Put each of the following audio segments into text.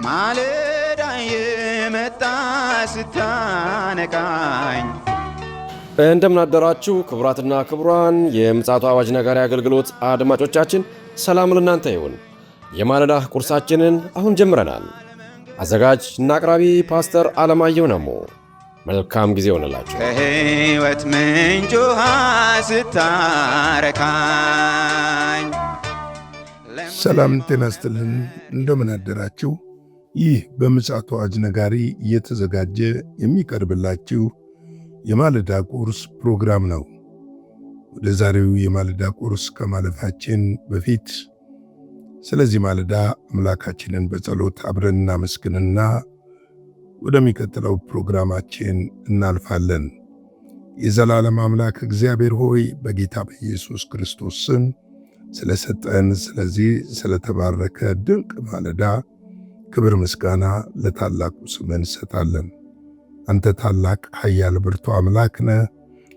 ማለዳ የመጣ ስታነቃኝ እንደምን አደራችሁ ክቡራትና ክቡራን የምፅዓቱ አዋጅ ነጋሪ አገልግሎት አድማጮቻችን፣ ሰላም ለእናንተ ይሁን። የማለዳ ቁርሳችንን አሁን ጀምረናል። አዘጋጅ እና አቅራቢ ፓስተር አለማየሁ ነሞ። መልካም ጊዜ ሆነላችሁ። ከሕይወት ምንጭ ውሃ ስታረካኝ ሰላም ጤና ይስጥልን። እንደምን አደራችሁ። ይህ በምፅዓቱ አዋጅ ነጋሪ እየተዘጋጀ የሚቀርብላችሁ የማለዳ ቁርስ ፕሮግራም ነው። ወደ ዛሬው የማለዳ ቁርስ ከማለፋችን በፊት ስለዚህ ማለዳ አምላካችንን በጸሎት አብረን እናመስግንና ወደሚቀጥለው ፕሮግራማችን እናልፋለን። የዘላለም አምላክ እግዚአብሔር ሆይ በጌታ በኢየሱስ ክርስቶስ ስም ስለሰጠን ስለዚህ ስለተባረከ ድንቅ ማለዳ ክብር ምስጋና ለታላቁ ስም እንሰጣለን። አንተ ታላቅ ኃያል ብርቱ አምላክ ነህ።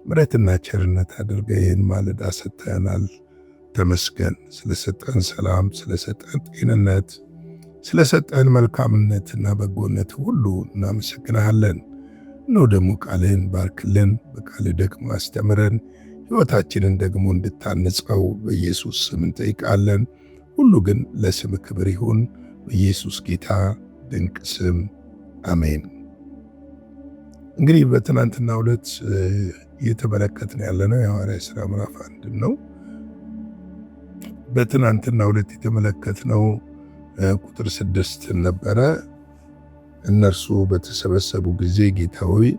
ምሕረትና ቸርነት አድርገህ ይህን ማለዳ ሰጥተናል። ተመስገን። ስለሰጠን ሰላም፣ ስለሰጠን ጤንነት፣ ስለሰጠን መልካምነትና በጎነት ሁሉ እናመሰግናለን። ነው ደግሞ ቃልህን ባርክልን፣ በቃልህ ደግሞ አስተምረን፣ ሕይወታችንን ደግሞ እንድታንጸው በኢየሱስ ስም እንጠይቃለን። ሁሉ ግን ለስም ክብር ይሁን በኢየሱስ ጌታ ድንቅ ስም አሜን። እንግዲህ በትናንትናው ዕለት እየተመለከትን ያለነው የሐዋርያት ሥራ ምዕራፍ 1 ነው። በትናንትናው ዕለት የተመለከትነው ቁጥር 6 ነበረ። እነርሱ በተሰበሰቡ ጊዜ ጌታ ሆይ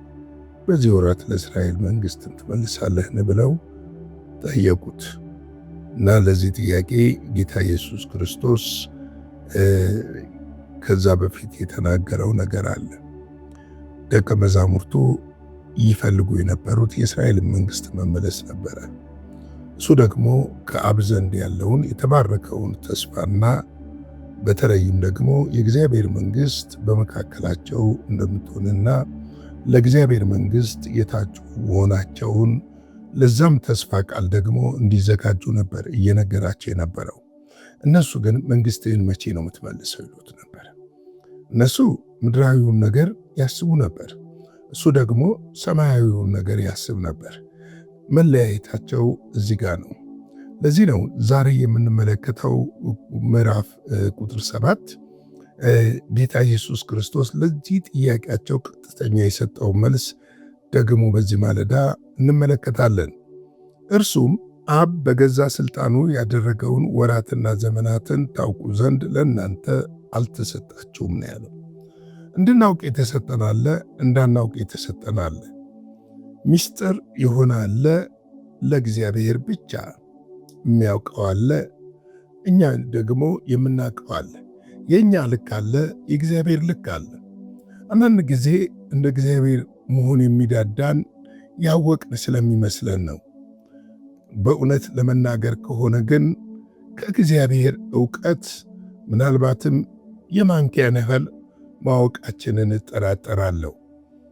በዚህ ወራት ለእስራኤል መንግሥትን ትመልሳለህን ብለው ጠየቁት እና ለዚህ ጥያቄ ጌታ ኢየሱስ ክርስቶስ ከዛ በፊት የተናገረው ነገር አለ። ደቀ መዛሙርቱ ይፈልጉ የነበሩት የእስራኤልን መንግሥት መመለስ ነበረ። እሱ ደግሞ ከአብ ዘንድ ያለውን የተባረከውን ተስፋና በተለይም ደግሞ የእግዚአብሔር መንግሥት በመካከላቸው እንደምትሆንና ለእግዚአብሔር መንግሥት የታጩ መሆናቸውን ለዛም ተስፋ ቃል ደግሞ እንዲዘጋጁ ነበር እየነገራቸው የነበረው። እነሱ ግን መንግሥትህን መቼ ነው የምትመልሰው ይሉት ነበር። እነሱ ምድራዊውን ነገር ያስቡ ነበር፣ እሱ ደግሞ ሰማያዊውን ነገር ያስብ ነበር። መለያየታቸው እዚህ ጋር ነው። ለዚህ ነው ዛሬ የምንመለከተው ምዕራፍ ቁጥር 7 ጌታ ኢየሱስ ክርስቶስ ለዚህ ጥያቄያቸው ቀጥተኛ የሰጠው መልስ ደግሞ በዚህ ማለዳ እንመለከታለን። እርሱም አብ በገዛ ሥልጣኑ ያደረገውን ወራትና ዘመናትን ታውቁ ዘንድ ለእናንተ አልተሰጣችሁም ነው ያለው። እንድናውቅ የተሰጠን አለ፣ እንዳናውቅ የተሰጠን አለ። ምስጢር የሆነ አለ፣ ለእግዚአብሔር ብቻ የሚያውቀው አለ፣ እኛ ደግሞ የምናውቀው አለ። የእኛ ልክ አለ፣ የእግዚአብሔር ልክ አለ። አንዳንድ ጊዜ እንደ እግዚአብሔር መሆን የሚዳዳን ያወቅን ስለሚመስለን ነው። በእውነት ለመናገር ከሆነ ግን ከእግዚአብሔር ዕውቀት ምናልባትም የማንኪያን ያህል ማወቃችንን እጠራጠራለሁ።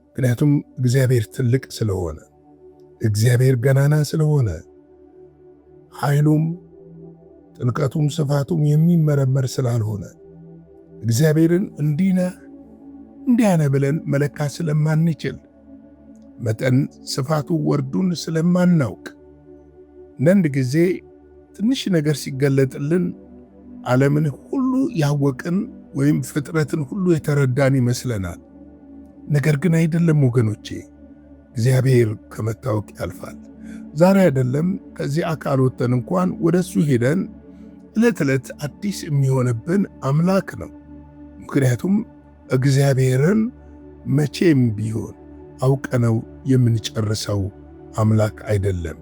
ምክንያቱም እግዚአብሔር ትልቅ ስለሆነ፣ እግዚአብሔር ገናና ስለሆነ፣ ኃይሉም ጥልቀቱም ስፋቱም የሚመረመር ስላልሆነ እግዚአብሔርን እንዲህ ነህ እንዲያ ነህ ብለን መለካት ስለማንችል፣ መጠን ስፋቱ ወርዱን ስለማናውቅ አንዳንድ ጊዜ ትንሽ ነገር ሲገለጥልን ዓለምን ሁሉ ያወቅን ወይም ፍጥረትን ሁሉ የተረዳን ይመስለናል። ነገር ግን አይደለም ወገኖቼ፣ እግዚአብሔር ከመታወቅ ያልፋል። ዛሬ አይደለም ከዚህ አካል ወጥተን እንኳን ወደሱ ሄደን ዕለት ዕለት አዲስ የሚሆንብን አምላክ ነው። ምክንያቱም እግዚአብሔርን መቼም ቢሆን አውቀነው የምንጨርሰው አምላክ አይደለም።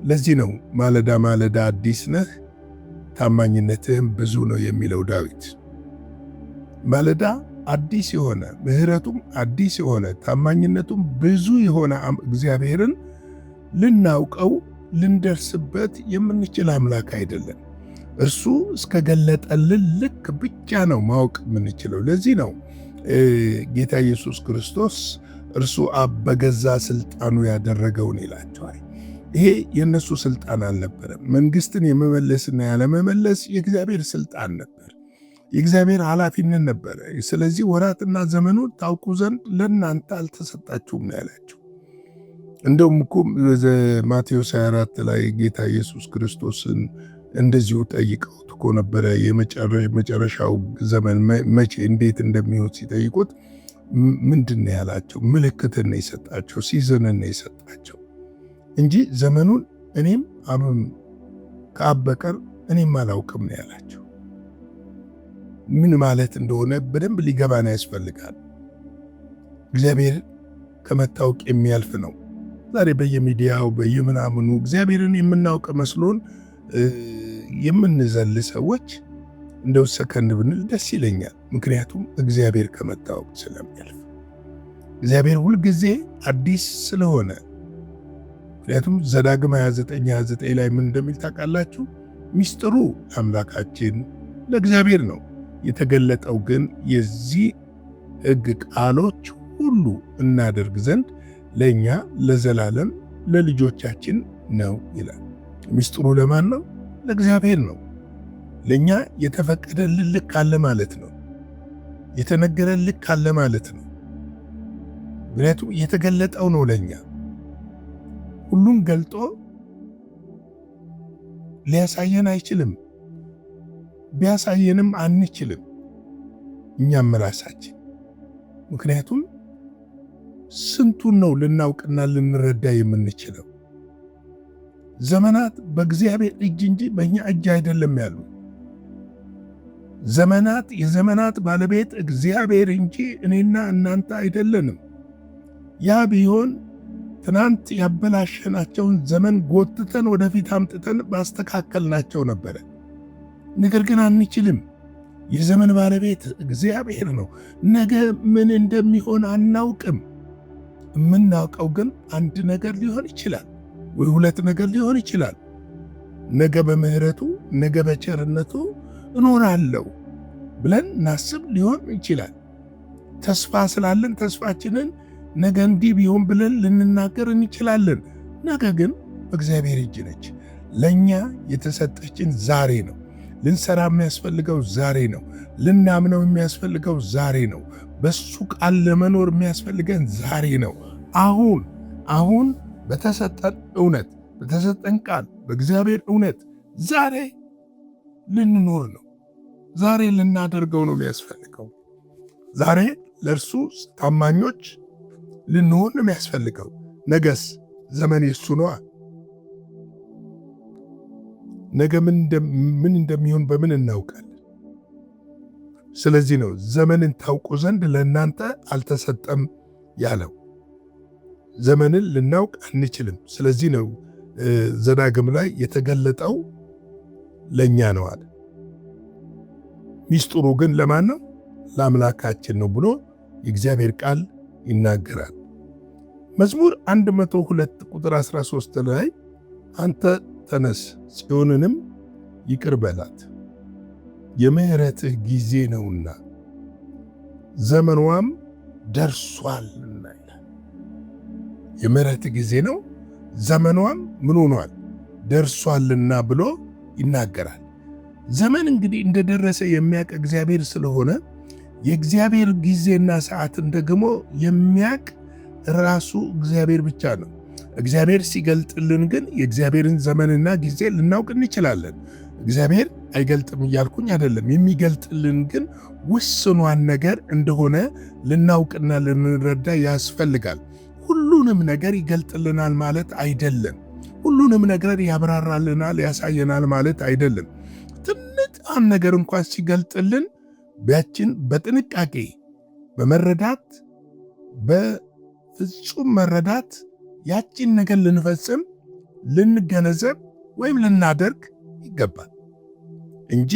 ለዚህ ነው ማለዳ ማለዳ አዲስ ነህ ታማኝነትህም ብዙ ነው የሚለው ዳዊት። ማለዳ አዲስ የሆነ ምሕረቱም አዲስ የሆነ ታማኝነቱም ብዙ የሆነ እግዚአብሔርን ልናውቀው ልንደርስበት የምንችል አምላክ አይደለም። እርሱ እስከገለጠልን ልክ ብቻ ነው ማወቅ የምንችለው። ለዚህ ነው ጌታ ኢየሱስ ክርስቶስ እርሱ አብ በገዛ ሥልጣኑ ያደረገውን ይላቸዋል። ይሄ የነሱ ሥልጣን አልነበረም። መንግሥትን የመመለስና ያለመመለስ የእግዚአብሔር ሥልጣን ነበር። የእግዚአብሔር ኃላፊነት ነበረ። ስለዚህ ወራትና ዘመኑን ታውቁ ዘንድ ለእናንተ አልተሰጣችሁም ነው ያላቸው። እንደውም እኮ ማቴዎስ 24 ላይ ጌታ ኢየሱስ ክርስቶስን እንደዚሁ ጠይቀውት እኮ ነበረ። የመጨረሻው ዘመን መቼ እንዴት እንደሚሆን ሲጠይቁት ምንድን ነው ያላቸው? ምልክትን ነው የሰጣቸው፣ ሲዝንን ነው የሰጣቸው እንጂ ዘመኑን እኔም አብም ከአብ በቀር እኔም አላውቅም ነው ያላቸው። ምን ማለት እንደሆነ በደንብ ሊገባን ያስፈልጋል። እግዚአብሔር ከመታወቅ የሚያልፍ ነው። ዛሬ በየሚዲያው በየምናምኑ እግዚአብሔርን የምናውቅ መስሎን የምንዘል ሰዎች እንደው ሰከንድ ብንል ደስ ይለኛል። ምክንያቱም እግዚአብሔር ከመታወቅ ስለሚያልፍ፣ እግዚአብሔር ሁልጊዜ አዲስ ስለሆነ። ምክንያቱም ዘዳግም 29 ላይ ምን እንደሚል ታውቃላችሁ? ሚስጥሩ ለአምላካችን ለእግዚአብሔር ነው፣ የተገለጠው ግን የዚህ ሕግ ቃሎች ሁሉ እናደርግ ዘንድ ለእኛ ለዘላለም ለልጆቻችን ነው ይላል። ሚስጥሩ ለማን ነው? ለእግዚአብሔር ነው። ለእኛ የተፈቀደልን ልክ አለ ማለት ነው። የተነገረን ልክ አለ ማለት ነው። ምክንያቱም የተገለጠው ነው ለእኛ። ሁሉን ገልጦ ሊያሳየን አይችልም። ቢያሳየንም አንችልም እኛም ራሳችን። ምክንያቱም ስንቱን ነው ልናውቅና ልንረዳ የምንችለው? ዘመናት በእግዚአብሔር እጅ እንጂ በእኛ እጅ አይደለም ያሉ። ዘመናት የዘመናት ባለቤት እግዚአብሔር እንጂ እኔና እናንተ አይደለንም። ያ ቢሆን ትናንት ያበላሸናቸውን ዘመን ጎትተን ወደፊት አምጥተን ባስተካከልናቸው ነበረ። ነገር ግን አንችልም። የዘመን ባለቤት እግዚአብሔር ነው። ነገ ምን እንደሚሆን አናውቅም። የምናውቀው ግን አንድ ነገር ሊሆን ይችላል ወይ ሁለት ነገር ሊሆን ይችላል። ነገ በምህረቱ ነገ በቸርነቱ እኖራለሁ ብለን ናስብ ሊሆን ይችላል። ተስፋ ስላለን ተስፋችንን ነገ እንዲህ ቢሆን ብለን ልንናገር እንችላለን። ነገ ግን በእግዚአብሔር እጅ ነች። ለእኛ የተሰጠችን ዛሬ ነው። ልንሰራ የሚያስፈልገው ዛሬ ነው። ልናምነው የሚያስፈልገው ዛሬ ነው። በሱ ቃል ለመኖር የሚያስፈልገን ዛሬ ነው። አሁን በተሰጠን እውነት፣ በተሰጠን ቃል፣ በእግዚአብሔር እውነት ዛሬ ልንኖር ነው። ዛሬ ልናደርገው ነው የሚያስፈልገው። ዛሬ ለእርሱ ታማኞች ልንሆን ነው የሚያስፈልገው። ነገስ ዘመን የሱ ነዋ። ነገ ምን እንደሚሆን በምን እናውቃለን? ስለዚህ ነው ዘመንን ታውቁ ዘንድ ለእናንተ አልተሰጠም ያለው። ዘመንን ልናውቅ አንችልም። ስለዚህ ነው ዘዳግም ላይ የተገለጠው ለእኛ ነው አለ። ሚስጥሩ ግን ለማን ነው? ለአምላካችን ነው ብሎ የእግዚአብሔር ቃል ይናገራል። መዝሙር 102 ቁጥር 13 ላይ አንተ ተነስ ጽዮንንም ይቅር በላት የምሕረትህ ጊዜ ነውና ዘመኗም ደርሷልና ይላል። የምሕረትህ ጊዜ ነው ዘመኗም ምን ሆኗል? ደርሷልና ብሎ ይናገራል። ዘመን እንግዲህ እንደደረሰ የሚያውቅ እግዚአብሔር ስለሆነ የእግዚአብሔር ጊዜና ሰዓትን ደግሞ የሚያውቅ ራሱ እግዚአብሔር ብቻ ነው። እግዚአብሔር ሲገልጥልን ግን የእግዚአብሔርን ዘመንና ጊዜ ልናውቅ እንችላለን። እግዚአብሔር አይገልጥም እያልኩኝ አይደለም። የሚገልጥልን ግን ውስኗን ነገር እንደሆነ ልናውቅና ልንረዳ ያስፈልጋል። ሁሉንም ነገር ይገልጥልናል ማለት አይደለም። ሁሉንም ነገር ያብራራልናል፣ ያሳየናል ማለት አይደለም። ትንሽ አንድ ነገር እንኳን ሲገልጥልን ቢያችን በጥንቃቄ በመረዳት በፍጹም መረዳት ያችን ነገር ልንፈጽም ልንገነዘብ ወይም ልናደርግ ይገባል እንጂ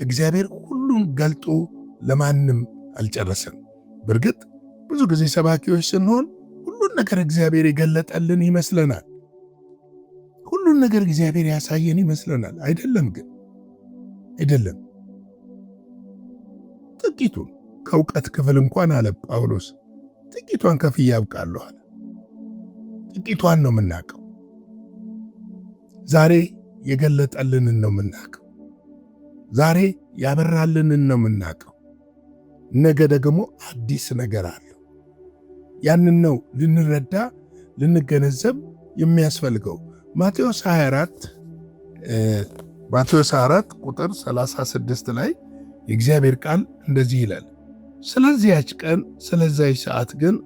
እግዚአብሔር ሁሉን ገልጦ ለማንም አልጨረሰም። በእርግጥ ብዙ ጊዜ ሰባኪዎች ስንሆን ሁሉን ነገር እግዚአብሔር የገለጠልን ይመስለናል። ሁሉን ነገር እግዚአብሔር ያሳየን ይመስለናል። አይደለም ግን አይደለም። ጥቂቱን ከእውቀት ክፍል እንኳን አለ ጳውሎስ ጥቂቷን ከፍዬ አውቃለሁ አለ። ጥቂቷን ነው የምናውቀው። ዛሬ የገለጠልንን ነው የምናውቀው። ዛሬ ያበራልንን ነው የምናውቀው። ነገ ደግሞ አዲስ ነገር አለው። ያንን ነው ልንረዳ ልንገነዘብ የሚያስፈልገው። ማቴዎስ 24 ቁጥር 36 ላይ የእግዚአብሔር ቃል እንደዚህ ይላል፣ ስለዚያች ቀን ስለዚያች ሰዓት ግን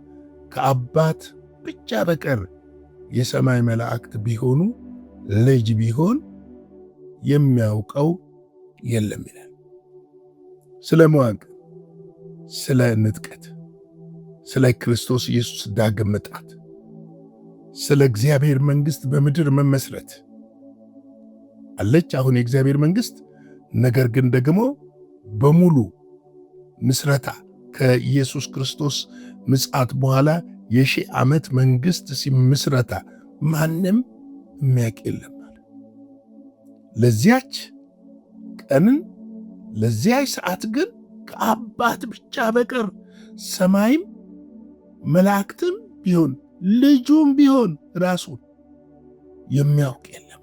ከአባት ብቻ በቀር የሰማይ መላእክት ቢሆኑ ልጅ ቢሆን የሚያውቀው የለም ይላል። ስለ መዋቅር፣ ስለ ንጥቀት፣ ስለ ክርስቶስ ኢየሱስ ዳግም ምጣት፣ ስለ እግዚአብሔር መንግሥት በምድር መመስረት አለች አሁን የእግዚአብሔር መንግሥት። ነገር ግን ደግሞ በሙሉ ምስረታ ከኢየሱስ ክርስቶስ ምጽአት በኋላ የ1000 ዓመት መንግሥት ሲምስረታ ማንም የሚያውቅ የለም። ለዚያች ቀንን ለዚያች ሰዓት ግን ከአባት ብቻ በቀር ሰማይም መላእክትም ቢሆን ልጁም ቢሆን ራሱን የሚያውቅ የለም።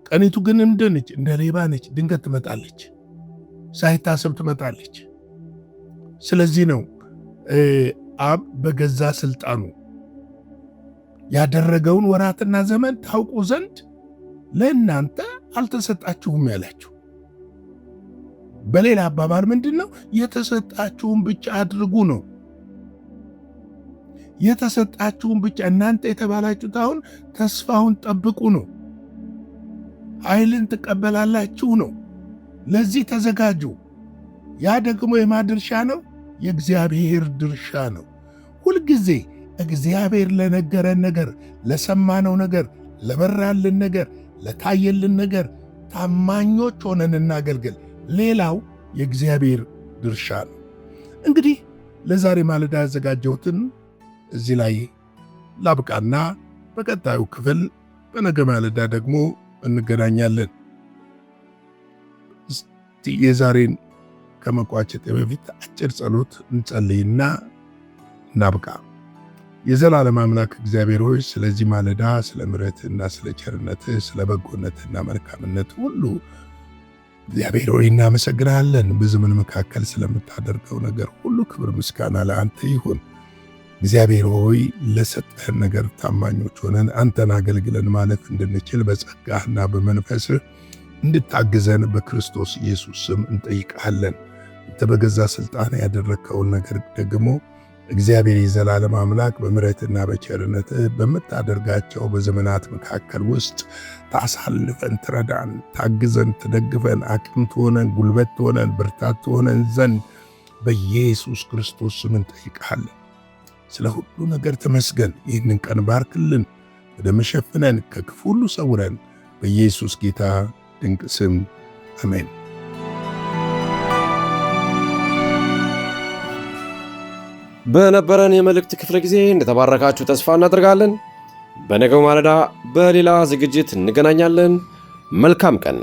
ቀኒቱ ግን እንደነች እንደ ሌባ ነች፣ ድንገት ትመጣለች፣ ሳይታሰብ ትመጣለች። ስለዚህ ነው አብ በገዛ ስልጣኑ ያደረገውን ወራትና ዘመን ታውቁ ዘንድ ለእናንተ አልተሰጣችሁም ያላችሁ። በሌላ አባባል ምንድነው? የተሰጣችሁን ብቻ አድርጉ ነው። የተሰጣችሁን ብቻ እናንተ የተባላችሁት አሁን ተስፋውን ጠብቁ ነው። ኃይልን ትቀበላላችሁ ነው። ለዚህ ተዘጋጁ። ያ ደግሞ የማን ድርሻ ነው? የእግዚአብሔር ድርሻ ነው። ሁልጊዜ እግዚአብሔር ለነገረን ነገር፣ ለሰማነው ነገር፣ ለበራልን ነገር፣ ለታየልን ነገር ታማኞች ሆነን እናገልግል። ሌላው የእግዚአብሔር ድርሻ ነው። እንግዲህ ለዛሬ ማለዳ ያዘጋጀሁትን እዚህ ላይ ላብቃና በቀጣዩ ክፍል በነገ ማለዳ ደግሞ እንገናኛለን። እስቲ የዛሬን ከመቋጨት በፊት አጭር ጸሎት እንጸልይና እናብቃ። የዘላለም አምላክ እግዚአብሔር ሆይ ስለዚህ ማለዳ ስለ ምሕረትህና ስለ ቸርነትህ ስለ በጎነትህና መልካምነት ሁሉ እግዚአብሔር ሆይ እናመሰግናለን። በዘመን መካከል ስለምታደርገው ነገር ሁሉ ክብር ምስጋና ለአንተ ይሁን። እግዚአብሔር ሆይ ለሰጠህን ነገር ታማኞች ሆነን አንተን አገልግለን ማለት እንድንችል በጸጋህና በመንፈስህ እንድታግዘን በክርስቶስ ኢየሱስ ስም እንጠይቃለን። አንተ በገዛ ስልጣን ያደረግከውን ነገር ደግሞ እግዚአብሔር የዘላለም አምላክ በምሕረትና በቸርነትህ በምታደርጋቸው በዘመናት መካከል ውስጥ ታሳልፈን፣ ትረዳን፣ ታግዘን፣ ትደግፈን፣ አቅም ትሆነን፣ ጉልበት ትሆነን፣ ብርታት ትሆነን ዘንድ በኢየሱስ ክርስቶስ ስም እንጠይቃለን። ስለ ሁሉ ነገር ተመስገን። ይህንን ቀን ባርክልን፣ ወደ መሸፍነን፣ ከክፉ ሁሉ ሰውረን። በኢየሱስ ጌታ ድንቅ ስም አሜን። በነበረን የመልእክት ክፍለ ጊዜ እንደተባረካችሁ ተስፋ እናደርጋለን። በነገው ማለዳ በሌላ ዝግጅት እንገናኛለን። መልካም ቀን።